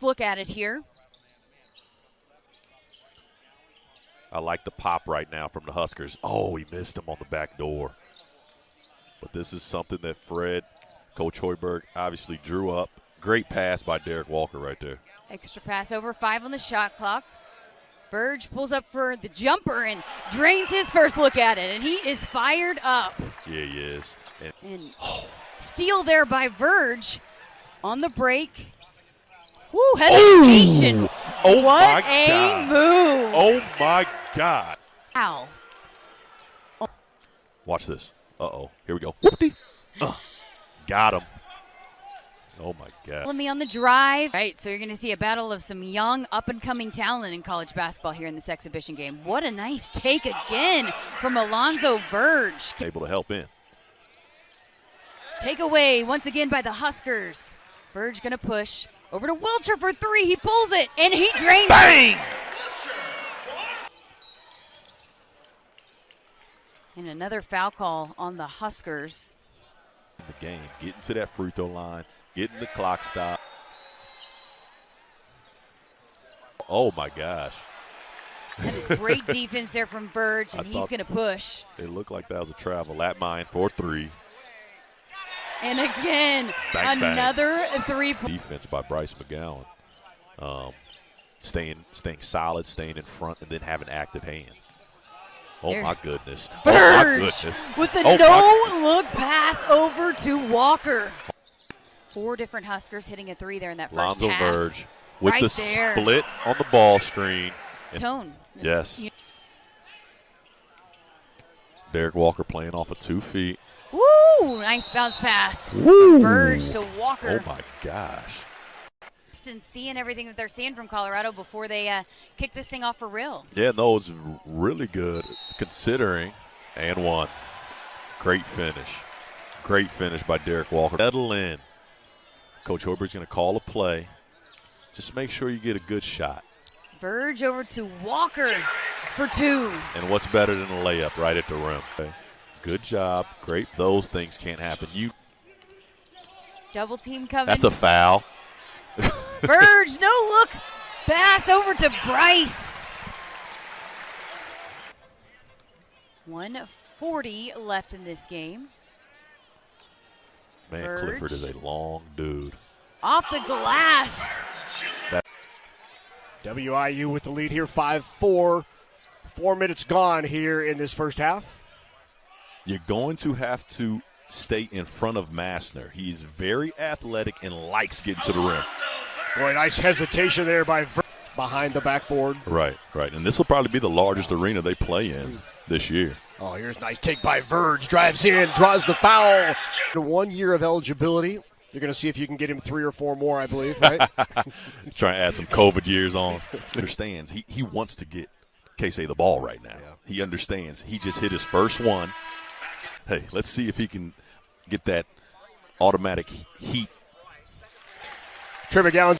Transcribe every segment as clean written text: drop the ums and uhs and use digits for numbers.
look at it here. I like the pop right now from the Huskers. Oh, he missed him on the back door. But this is something that Fred, Coach Hoiberg, obviously drew up. Great pass by Derek Walker right there. Extra pass over 5 on the shot clock. Verge pulls up for the jumper and drains his first look at it, and he is fired up. Yeah, he is. And steal there by Verge on the break. Woo, hesitation. Oh what my a God. move. Oh, my God. Wow. Watch this. Uh-oh. Here we go. Whoopty. Got him. Oh, my God. Follow me on the drive. Right, so you're going to see a battle of some young, up-and-coming talent in college basketball here in this exhibition game. What a nice take again from Alonzo Verge. Able to help in. Take away once again by the Huskers. Verge going to push. Over to Wilcher for 3. He pulls it, and he drains Bang! it. And another foul call on the Huskers. The game, getting to that free throw line, getting the clock stop. Oh, my gosh. That is great defense there from Verge, and he's going to push. It looked like that was a travel. At mine for 3. And again, bang, another 3. Defense by Bryce McGowan. Staying solid, staying in front, and then having active hands. Oh, my goodness. Verge oh, my goodness. with the no-look pass over to Walker. 4 different Huskers hitting a 3 there in that first Alonzo half. Verge with right the there. split on the ball screen. Tone. Yes. Derek Walker playing off of 2 feet. Woo! Nice bounce pass. Woo! Verge to Walker. Oh, my gosh. And seeing everything that they're seeing from Colorado before they kick this thing off for real. Yeah, no, it's really good considering. And 1. Great finish. Great finish by Derek Walker. Settle in. Coach Hoiberg's going to call a play. Just make sure you get a good shot. Verge over to Walker for 2. And what's better than a layup right at the rim? Okay. Good job. Great. Those things can't happen. Double team coming. That's a foul. Verge, no look. Pass over to Bryce. 1:40 left in this game. Man, Verge. Clifford is a long dude. Off the glass. WIU with the lead here, 5-4. 4 minutes gone here in this first half. You're going to have to stay in front of Massner. He's very athletic and likes getting to the rim. Boy, nice hesitation there by Verge behind the backboard. Right. And this will probably be the largest arena they play in this year. Oh, here's a nice take by Verge. Drives in, draws the foul. 1 year of eligibility. You're going to see if you can get him 3 or 4 more, I believe, right? Trying to add some COVID years on. He understands. He wants to get K-State the ball right now. Yeah. He understands. He just hit his first one. Hey, let's see if he can get that automatic heat. Trey McGowan.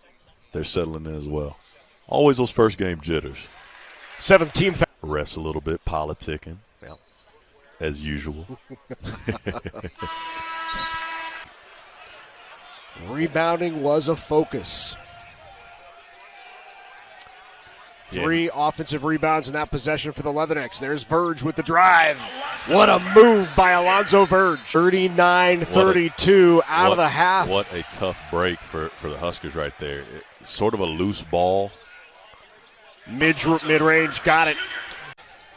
They're settling in as well. Always those first game jitters. 17 foul. Refs a little bit politicking, as usual. Rebounding was a focus. 3 offensive rebounds in that possession for the Leathernecks. There's Verge with the drive. What a move by Alonzo Verge. 39-32 out of the half. What a tough break for the Huskers right there. Sort of a loose ball. Mid-range, got it.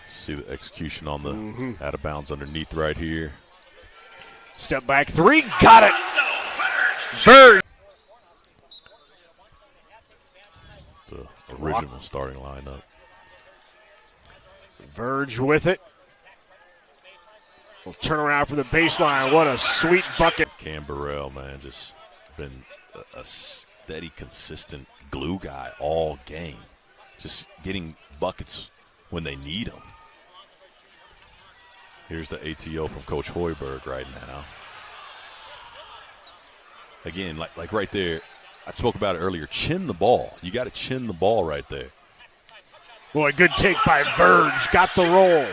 See the execution on the out of bounds underneath right here. Step back 3, got it. Verge. The original starting lineup. Verge with it. We'll turn around from the baseline. What a sweet bucket. Cam Burrell, man, just been a steady, consistent glue guy all game. Just getting buckets when they need them. Here's the ATO from Coach Hoiberg right now. Again, like right there, I spoke about it earlier, chin the ball. You got to chin the ball right there. Boy, good take by Verge. Got the roll.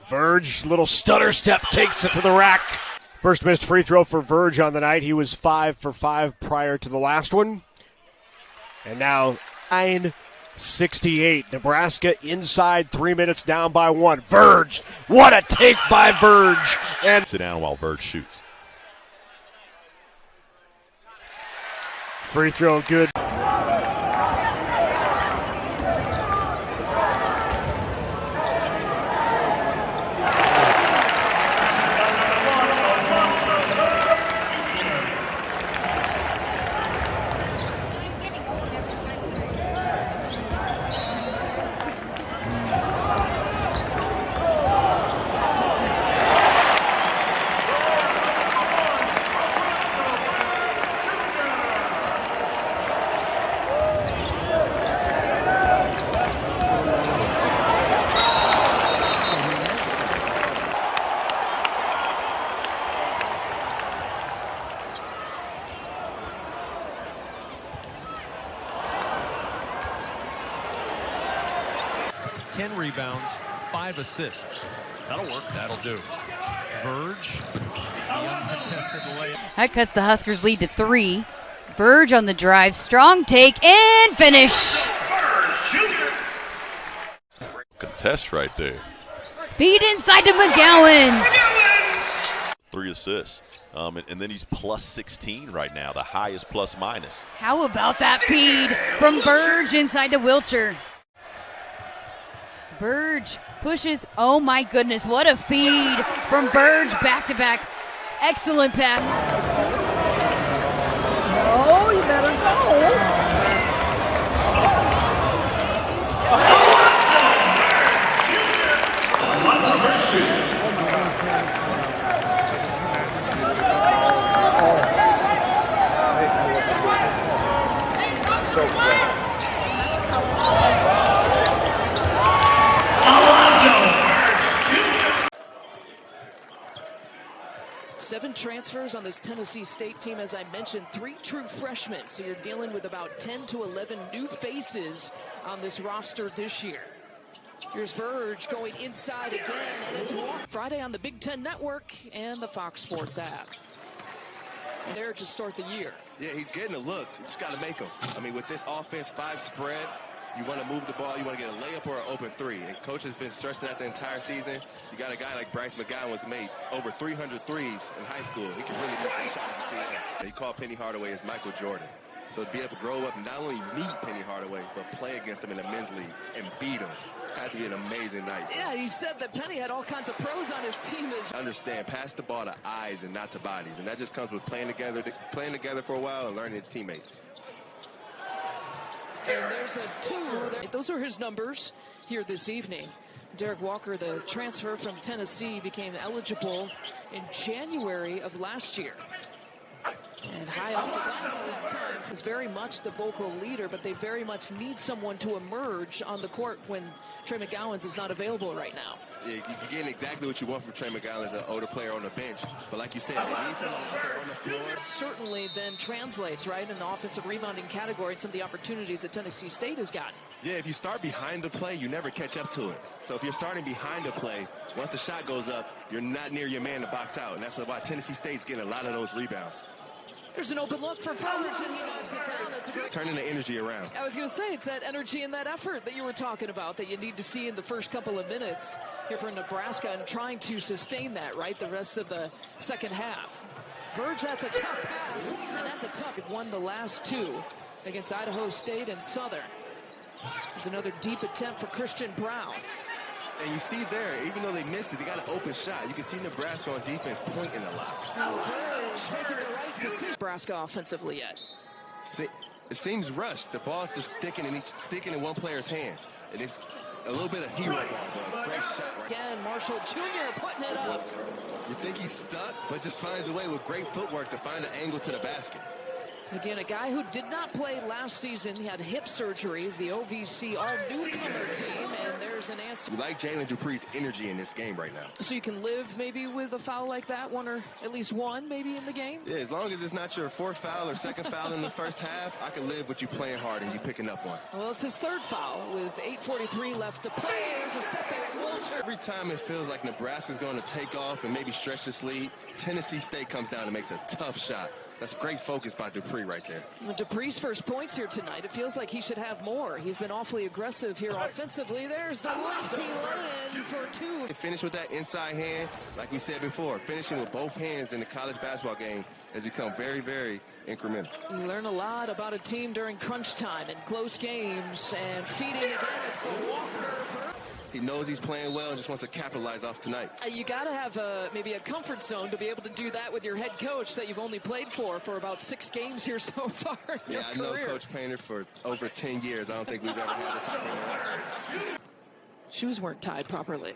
Verge, little stutter step, takes it to the rack. First missed free throw for Verge on the night. He was 5 for 5 prior to the last one. And now 9:68. Nebraska inside 3 minutes down by 1. Verge. What a take by Verge. And sit down while Verge shoots. Free throw good. Rebounds, 5 assists. That'll work. That'll do. Verge, the uncontested layup. That cuts the Huskers' lead to 3. Verge on the drive, strong take and finish. Contest right there. Feed inside to McGowan. 3 assists. And then he's plus 16 right now, the highest plus minus. How about that feed from Verge inside to Wilcher? Verge pushes. Oh my goodness, what a feed from Verge back to back. Excellent pass. Oh, you better go. Seven transfers on this Tennessee State team, as I mentioned, 3 true freshmen. So you're dealing with about 10 to 11 new faces on this roster this year. Here's Verge going inside again, and it's Friday on the Big Ten Network and the Fox Sports app. And there to start the year. Yeah, he's getting the looks. You just got to make them. I mean, with this offense 5 spread, you want to move the ball, you want to get a layup or an open 3. And coach has been stressing that the entire season. You got a guy like Bryce McGowan was made over 300 threes in high school. He can really make these shots in the season. They call Penny Hardaway as Michael Jordan. So to be able to grow up and not only meet Penny Hardaway, but play against him in the men's league and beat him, has to be an amazing night. Yeah, he said that Penny had all kinds of pros on his team. Understand, pass the ball to eyes and not to bodies. And that just comes with playing together for a while and learning his teammates. And there's a 2. Those are his numbers here this evening. Derek Walker, the transfer from Tennessee, became eligible in January of last year. And high off the glass that time is very much the vocal leader, but they very much need someone to emerge on the court when Trey McGowan is not available right now. Yeah, you're getting exactly what you want from Trey McGowan as an older player on the bench. But like you said, they need someone out there on the floor. It certainly then translates, right, in the offensive rebounding category and some of the opportunities that Tennessee State has gotten. Yeah, if you start behind the play, you never catch up to it. So if you're starting behind the play, once the shot goes up, you're not near your man to box out. And that's why Tennessee State's getting a lot of those rebounds. There's an open look for Verge, and he knocks it down. That's a great. Turning the energy around. I was going to say, it's that energy and that effort that you were talking about that you need to see in the first couple of minutes here for Nebraska, and trying to sustain that, right, the rest of the second half. Verge, that's a tough pass, and that's a tough. He won the last 2 against Idaho State and Southern. There's another deep attempt for Christian Brown. And you see there, even though they missed it, they got an open shot. You can see Nebraska on defense pointing a lot. Now Verge making the right decision. Nebraska offensively yet. It seems rushed. The ball's just sticking in one player's hands. And it's a little bit of hero ball, but great shot right. Again, Marshall Jr. putting it up. You think he's stuck, but just finds a way with great footwork to find an angle to the basket. Again, a guy who did not play last season. He had hip surgeries, the OVC all-newcomer team, and there's an answer. We like Jalen Dupree's energy in this game right now. So you can live maybe with a foul like that, one or at least one maybe in the game? Yeah, as long as it's not your fourth foul or second foul in the first half, I can live with you playing hard and you picking up one. Well, it's his third foul with 8:43 left to play. There's a step back, Walter. Every time it feels like Nebraska's going to take off and maybe stretch this lead, Tennessee State comes down and makes a tough shot. That's great focus by Dupree right there. Well, Dupree's first points here tonight. It feels like he should have more. He's been awfully aggressive here offensively. There's the lefty lay-in for two. Finish with that inside hand, like we said before. Finishing with both hands in the college basketball game has become very, very incremental. You learn a lot about a team during crunch time and close games, and feeding again, it's the Walker. He knows he's playing well and just wants to capitalize off tonight. You got to have maybe a comfort zone to be able to do that with your head coach that you've only played for about 6 games here so far in your I know career. Coach Painter for over 10 years. I don't think we've ever had a top interaction. Shoes weren't tied properly.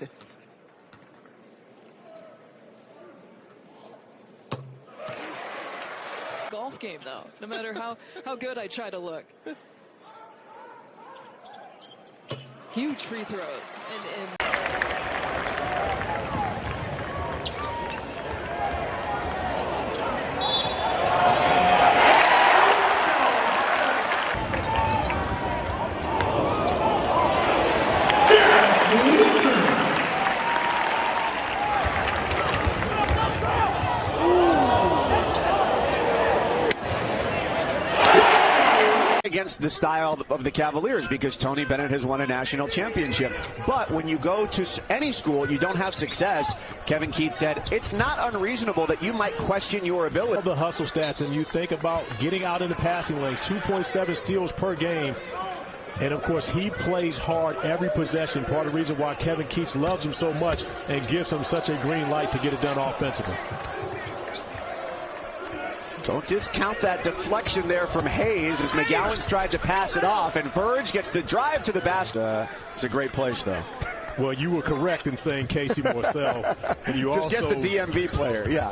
Golf game, though, no matter how good I try to look. Huge free throws. Against the style of the Cavaliers, because Tony Bennett has won a national championship. But when you go to any school, you don't have success. Kevin Keats said it's not unreasonable that you might question your ability. The hustle stats, and you think about getting out in the passing lanes, 2.7 steals per game. And, of course, he plays hard every possession. Part of the reason why Kevin Keats loves him so much and gives him such a green light to get it done offensively. Don't discount that deflection there from Hayes as McGowan's tried to pass it off, and Verge gets the drive to the basket. It's a great place, though. Well, you were correct in saying Casey Morcell. And you just also get the DMV player, yeah.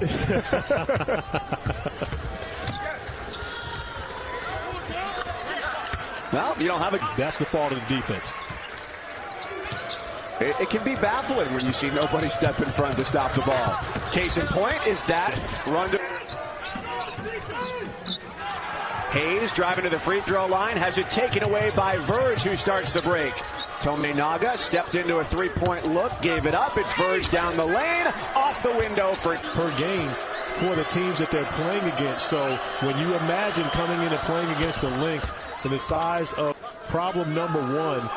Well, you don't have a... That's the fault of the defense. It can be baffling when you see nobody step in front to stop the ball. Case in point is that run to... Hayes driving to the free throw line, has it taken away by Verge, who starts the break. Tominaga stepped into a three-point look, gave it up. It's Verge down the lane, off the window for per game for the teams that they're playing against. So when you imagine coming in and playing against the length and the size of problem number one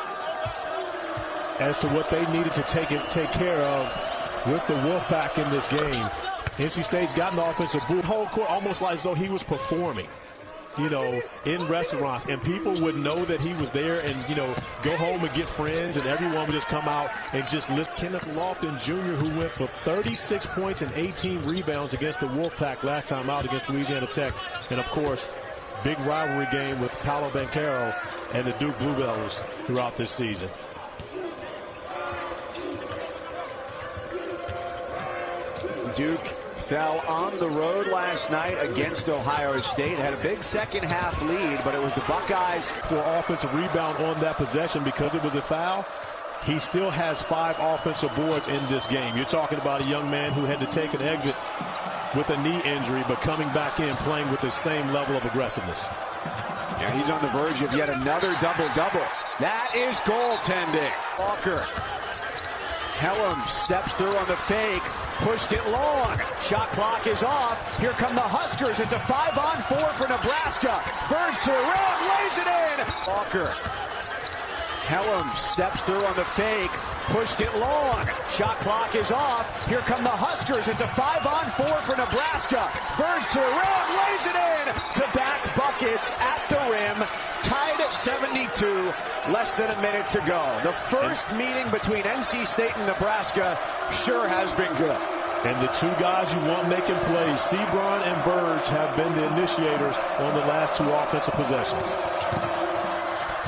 as to what they needed to take care of with the Wolfpack in this game, NC State's gotten the offensive boot whole court almost like as though he was performing, you know, in restaurants, and people would know that he was there and, you know, go home and get friends, and everyone would just come out and just lift. Kenneth Lofton Jr., who went for 36 points and 18 rebounds against the Wolfpack last time out against Louisiana Tech. And, of course, big rivalry game with Paolo Banchero and the Duke Blue Devils throughout this season. Duke fell on the road last night against Ohio State. Had a big second half lead, but it was the Buckeyes. For offensive rebound on that possession because it was a foul. He still has 5 offensive boards in this game. You're talking about a young man who had to take an exit with a knee injury, but coming back in playing with the same level of aggressiveness. Yeah, he's on the verge of yet another double-double. That is goaltending. Walker. Hellam steps through on the fake, pushed it long. Shot clock is off. Here come the Huskers. It's a 5-on-4 for Nebraska. Verge to the rim, lays it in. Walker. Hellam steps through on the fake, pushed it long. Shot clock is off. Here come the Huskers. It's a 5-on-4 for Nebraska. Verge to the rim, lays it in. To back buckets at the rim. Tied at 72, less than a minute to go. The first meeting between NC State and Nebraska sure has been good. And the two guys you want making plays, Sebron and Verge, have been the initiators on the last 2 offensive possessions.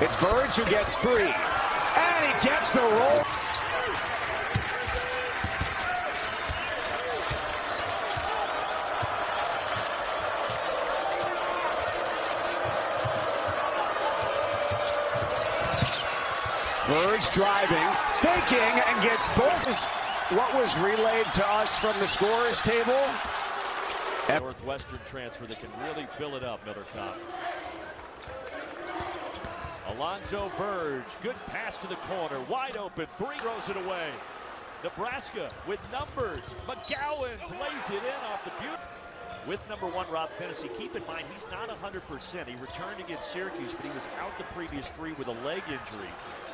It's Verge who gets free, and he gets the roll. Verge driving, faking, and gets both. What was relayed to us from the scorers table? Northwestern transfer that can really fill it up, Middlecoff. Alonzo Verge, good pass to the corner, wide open, three, throws it away. Nebraska with numbers. McGowan's lays it in off the beauty. With number 1, Rob Fennessy. Keep in mind, he's not 100%. He returned against Syracuse, but he was out the previous 3 with a leg injury.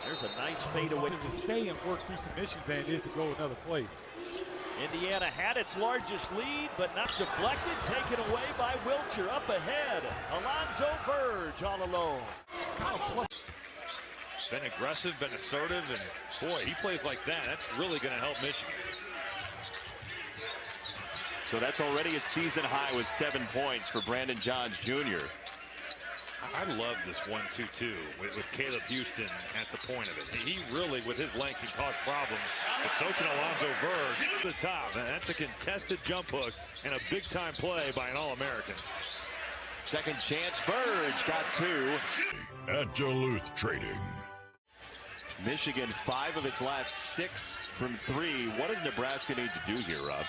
There's a nice fadeaway. To stay and work through some issues than it is to go another place. Indiana had its largest lead, but not deflected. Taken away by Wilcher. Up ahead, Alonzo Verge all alone. It's kind of plus. Been aggressive, been assertive, and boy, he plays like that. That's really going to help Michigan. So that's already a season high with 7 points for Brandon Johns Jr. I love this 1-2-2 with Caleb Houston at the point of it. He really, with his length, can cause problems. But so can Alonzo Verge to the top. And that's a contested jump hook and a big-time play by an All-American. Second chance, Verge got 2. At Duluth Trading. Michigan 5 of its last 6 from 3. What does Nebraska need to do here, Rob?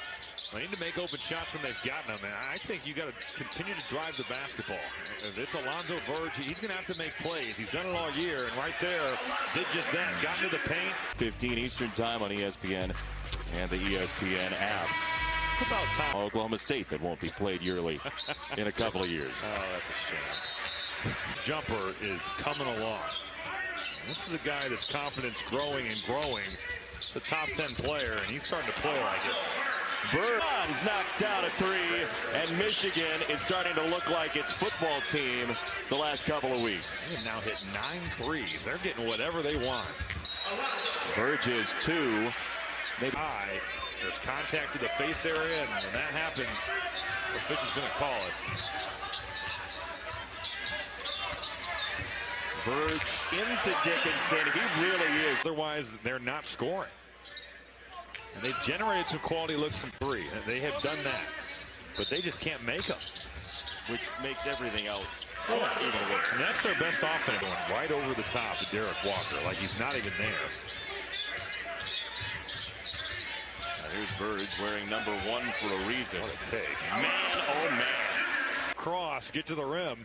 They need to make open shots when they've gotten them. And I think you got to continue to drive the basketball. If it's Alonzo Verge, he's going to have to make plays. He's done it all year, and right there, did just that. Got into the paint. 15 Eastern time on ESPN and the ESPN app. It's about time. Oklahoma State that won't be played yearly in a couple of years. Oh, that's a shame. Jumper is coming along. This is a guy that's confidence growing and growing. It's a top 10 player, and he's starting to play like it. Verge knocks down a 3, and Michigan is starting to look like its football team the last couple of weeks. They have now hit 9 threes. They're getting whatever they want. Verge is 2. Maybe high. There's contact to the face area, and when that happens, the official's going to call it. Verge into Dickinson. He really is. Otherwise, they're not scoring. And they've generated some quality looks from 3. And they have done that. But they just can't make them. Which makes everything else even worse. And that's their best offense. Going right over the top of Derek Walker, like he's not even there. Now here's Verge wearing number 1 for a reason. What a take. Man, oh man. Cross, get to the rim.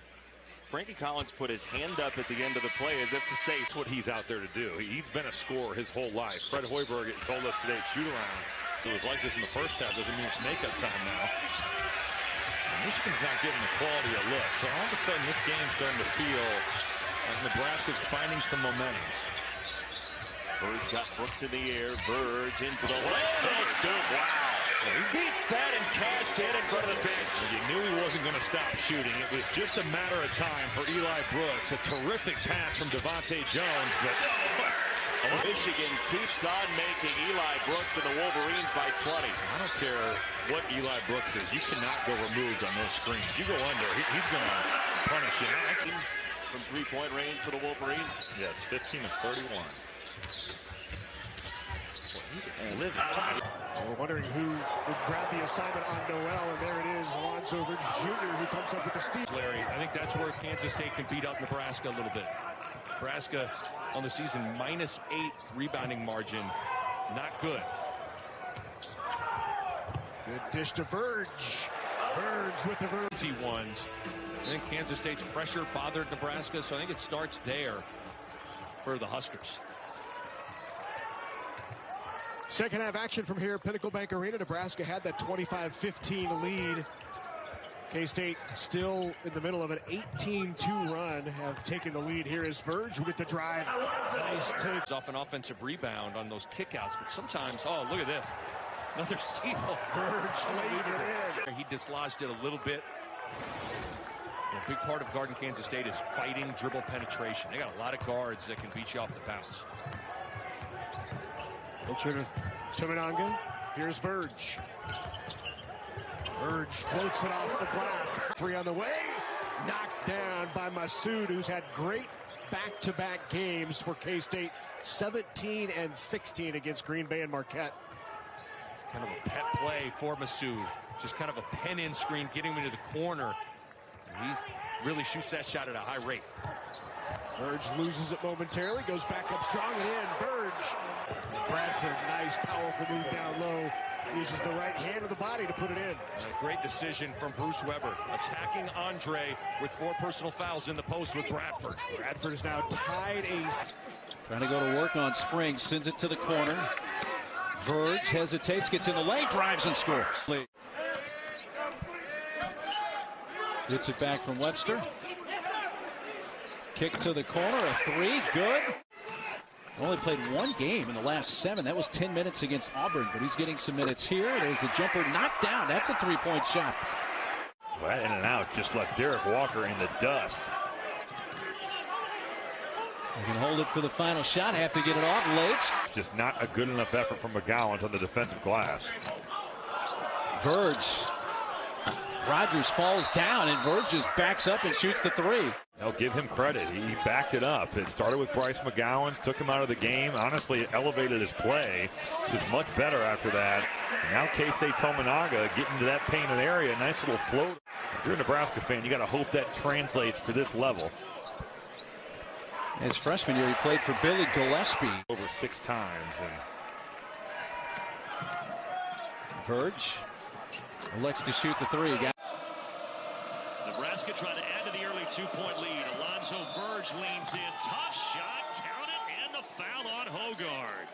Frankie Collins put his hand up at the end of the play as if to say it's what he's out there to do. He's been a scorer his whole life. Fred Hoiberg told us today, shoot around. It was like this in the first half. Doesn't mean it's makeup time now. And Michigan's not getting the quality of look. So all of a sudden, this game's starting to feel like Nebraska's finding some momentum. Verge got Brooks in the air. Verge into the left. No scoop. Wow. He set and cashed in front of the bench. You knew he wasn't going to stop shooting. It was just a matter of time for Eli Brooks. A terrific pass from Devontae Jones, but Michigan keeps on making Eli Brooks and the Wolverines by 20. I don't care what Eli Brooks is. You cannot go removed on those screens. You go under, he's going to punish you. From 3-point range for the Wolverines? Yes, 15 of 31. Living. We're wondering who would grab the assignment on Noel, and there it is, Alonzo Verge Jr., who comes up with the steal. Larry, I think that's where Kansas State can beat up Nebraska a little bit. Nebraska on the season -8 rebounding margin. Not good. Good dish to Verge. Verge with the Verge. Easy ones. I think Kansas State's pressure bothered Nebraska, so I think it starts there for the Huskers. Second half action from here at Pinnacle Bank Arena. Nebraska had that 25-15 lead. K-State still in the middle of an 18-2 run, have taken the lead. Here is Verge with the drive. Nice take. Off an offensive rebound on those kickouts, but sometimes, oh, look at this. Another steal. Verge lays it in. He dislodged it a little bit. A big part of guarding Kansas State is fighting dribble penetration. They got a lot of guards that can beat you off the bounce. To Minanga. Here's Verge. Verge floats it off the glass. 3 on the way. Knocked down by Masood, who's had great back-to-back games for K-State. 17 and 16 against Green Bay and Marquette. It's kind of a pet play for Masood. Just kind of a pen-in screen, getting him into the corner. He really shoots that shot at a high rate. Verge loses it momentarily, goes back up strong and in. Verge. Bradford, nice, powerful move down low. Uses the right hand of the body to put it in. A great decision from Bruce Weber, attacking Andre with 4 personal fouls in the post with Bradford. Bradford is now tied ace. Trying to go to work on Spring, sends it to the corner. Verge hesitates, gets in the lane, drives and scores. Gets it back from Webster. Kick to the corner, a 3, good. Only played 1 game in the last 7. That was 10 minutes against Auburn, but he's getting some minutes here. There's the jumper knocked down. That's a 3-point shot. That in and out just left Derek Walker in the dust. They can hold it for the final shot. Have to get it off late. It's just not a good enough effort from McGowan on the defensive glass. Verge. Rogers falls down, and Verge just backs up and shoots the 3. I'll give him credit. He backed it up. It started with Bryce McGowan, took him out of the game. Honestly, it elevated his play. He was much better after that. And now Keisei Tominaga getting to that painted area. Nice little float. If you're a Nebraska fan, you got to hope that translates to this level. His freshman year, he played for Billy Gillespie. Over 6 times. And Verge elects to shoot the 3. Nebraska trying to add to the early 2-point lead. Alonzo Verge leans in. Tough shot. Count it. And the foul on Hogard.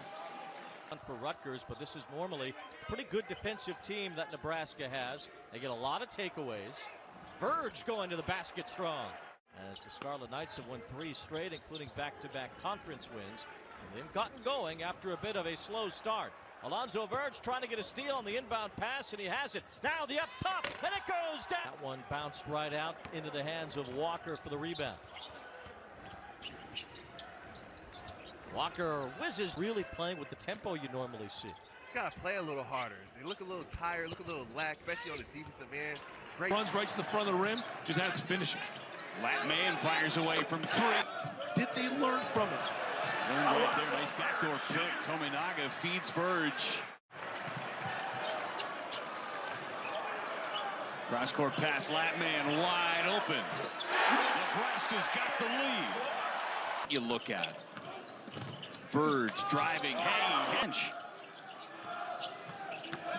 For Rutgers, but this is normally a pretty good defensive team that Nebraska has. They get a lot of takeaways. Verge going to the basket strong. As the Scarlet Knights have won 3 straight, including back-to-back conference wins. And they've gotten going after a bit of a slow start. Alonzo Verge trying to get a steal on the inbound pass, and he has it. Now the up top, and it goes down. That one bounced right out into the hands of Walker for the rebound. Walker whizzes, really playing with the tempo you normally see. He's got to play a little harder. They look a little tired, look a little lax, especially on the defensive end. Great. Runs right to the front of the rim, just has to finish it. Latman fires away from 3. Did they learn from it? Learned right there. Nice backdoor pick. Tominaga feeds Verge. Cross-court pass. Latman wide open. Nebraska's got the lead. You look at it. Verge driving, hanging, bench.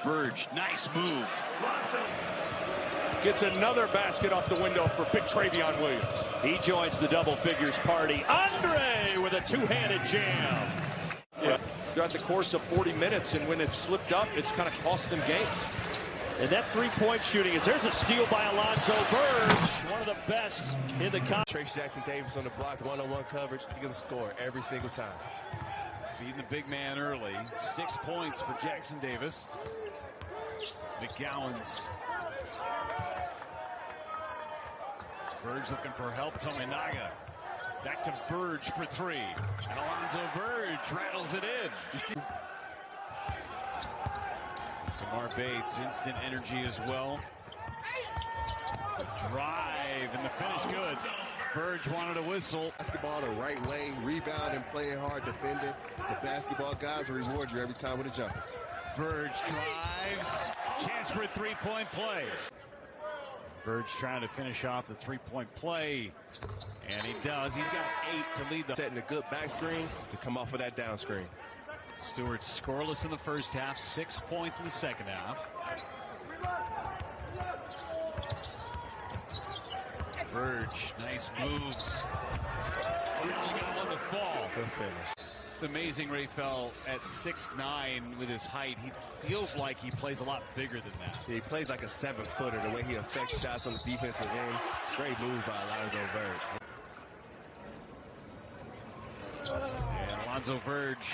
Verge, nice move. Gets another basket off the window for big Travion Williams. He joins the double figures party. Andre with a 2-handed jam. Yeah, throughout the course of 40 minutes, and when it's slipped up, it's kind of cost them games. And that 3-point shooting there's a steal by Alonzo Verge, one of the best in the country. Trace Jackson Davis on the block, one-on-one coverage. He can score every single time. Feeding the big man early. 6 points for Jackson Davis. McGowan's. Verge looking for help. Tominaga. Back to Verge for 3. And Alonzo Verge rattles it in. Tamar Bates, instant energy as well. The drive and the finish good. Verge wanted a whistle. Basketball the right way, rebounding, playing hard, defending. The basketball guys will reward you every time with a jumper. Verge drives. Chance for a 3-point play. Verge trying to finish off the 3-point play. And he does. He's got 8 to lead the. Setting a good back screen to come off of that down screen. Stewart scoreless in the first half, 6 points in the second half. Verge, nice moves. Verge got one to fall. Good finish. It's amazing where he fell at 6'9" with his height. He feels like he plays a lot bigger than that. Yeah, he plays like a 7-footer, the way he affects shots on the defensive end. Great move by Alonzo Verge. And Alonzo Verge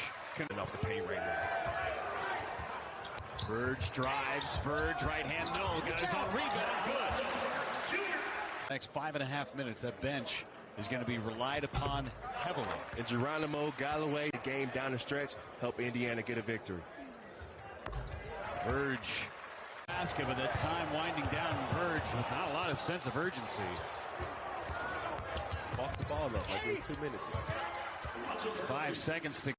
off the paint right now. Verge drives. Verge right hand, no. Got his own rebound. Good. Next 5.5 minutes, that bench is going to be relied upon heavily. And Geronimo Galloway, the game down the stretch, help Indiana get a victory. Verge. Basket, but that time winding down Verge with not a lot of sense of urgency. Walk the ball up like it was 2 minutes left. 5 seconds to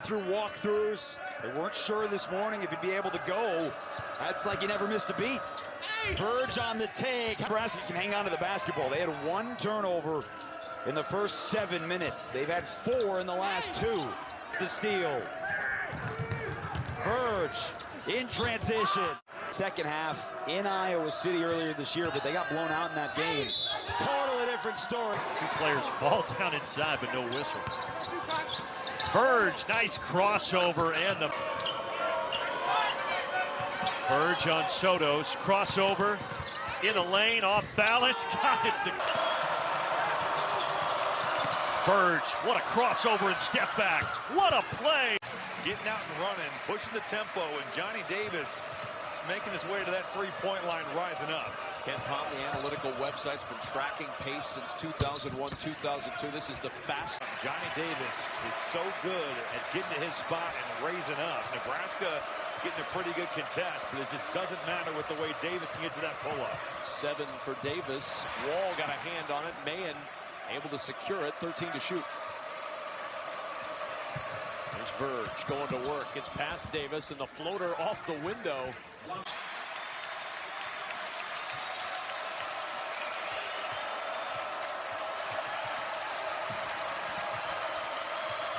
Through walkthroughs, they weren't sure this morning if he'd be able to go. That's like he never missed a beat. Verge on the take. Nebraska can hang on to the basketball. They had 1 turnover in the first 7 minutes. They've had 4 in the last 2. The steal. Verge in transition. Second half in Iowa City earlier this year, but they got blown out in that game. Totally different story. 2 players fall down inside, but no whistle. Verge, nice crossover, and the Verge on Soto's crossover in the lane, off balance. God, it's a Verge, what a crossover and step back. What a play. Getting out and running, pushing the tempo, and Johnny Davis making his way to that three-point line, rising up. Ken Palm, the analytical website's been tracking pace since 2001, 2002. This is the fastest. Johnny Davis is so good at getting to his spot and raising up. Nebraska getting a pretty good contest, but it just doesn't matter with the way Davis can get to that pull-up. 7 for Davis. Wall got a hand on it. Mahan able to secure it. 13 to shoot. There's Verge going to work. Gets past Davis, and the floater off the window.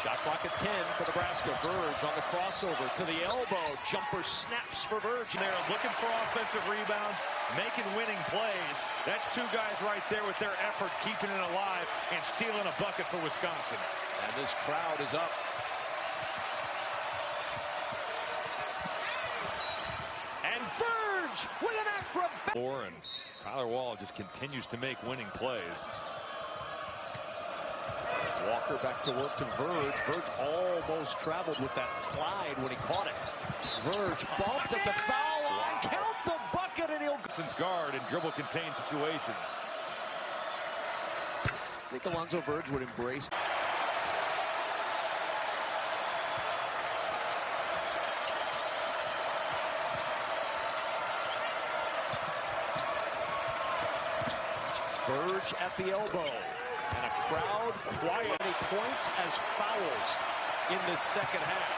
Shot clock at 10 for Nebraska. Verge on the crossover to the elbow. Jumper snaps for Verge. They're looking for offensive rebounds, making winning plays. That's 2 guys right there with their effort, keeping it alive and stealing a bucket for Wisconsin. And this crowd is up. And Verge with an acrobat. And Tyler Wall just continues to make winning plays. Walker back to work to Verge. Verge almost traveled with that slide when he caught it. Verge bumped at the foul line. Count the bucket, and he'll guard and dribble contained situations. I think Alonzo Verge would embrace. Verge at the elbow. And a crowd quiet. Many points as fouls in the second half.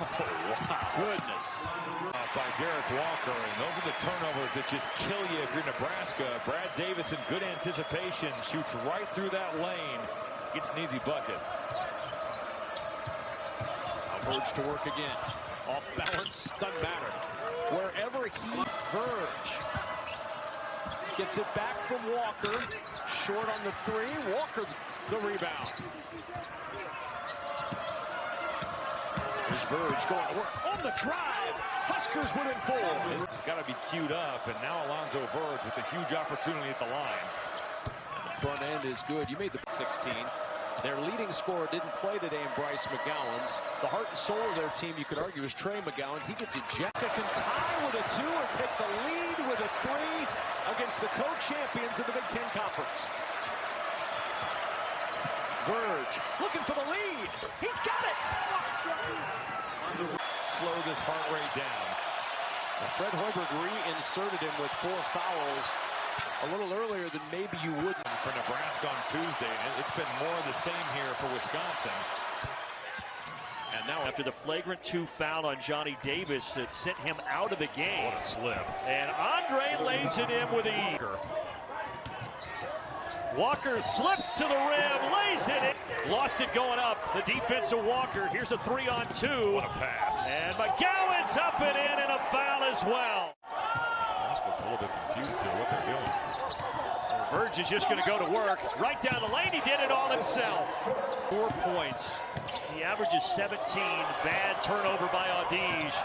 Oh, wow. Goodness. By Derek Walker, and those are the turnovers that just kill you if you're Nebraska. Brad Davis in good anticipation, shoots right through that lane, gets an easy bucket. Verge to work again. Off balance, doesn't matter. Wherever Verge gets it back from Walker. Short on the 3. Walker the rebound. There's Verge going to work on the drive. Huskers win in 4. It's got to be queued up, and now Alonzo Verge with a huge opportunity at the line. The front end is good. You made the 16. Their leading scorer didn't play today in Bryce McGowan's. The heart and soul of their team, you could argue, is Trey McGowan's. He gets ejected. Can tie with a 2 or take the lead with a 3 against the co-champions of the Big Ten Conference. Verge looking for the lead. He's got it. Slow this heart rate down. Fred Hoiberg reinserted him with 4 fouls a little earlier than maybe you would. For Nebraska on Tuesday, and it's been more of the same here for Wisconsin. And now after the flagrant 2 foul on Johnny Davis that sent him out of the game. What a slip. And Andre lays it in with a Walker slips to the rim, lays it in. Lost it going up. The defense of Walker. Here's a 3-on-2. What a pass. And McGowan's up and in, and a foul as well. Nebraska's a little bit confused here what they're doing. Verge is just going to go to work. Right down the lane, he did it all himself. 4 points. He averages 17. Bad turnover by Audige.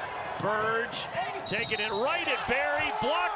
Verge taking it right at Barry. Blocked.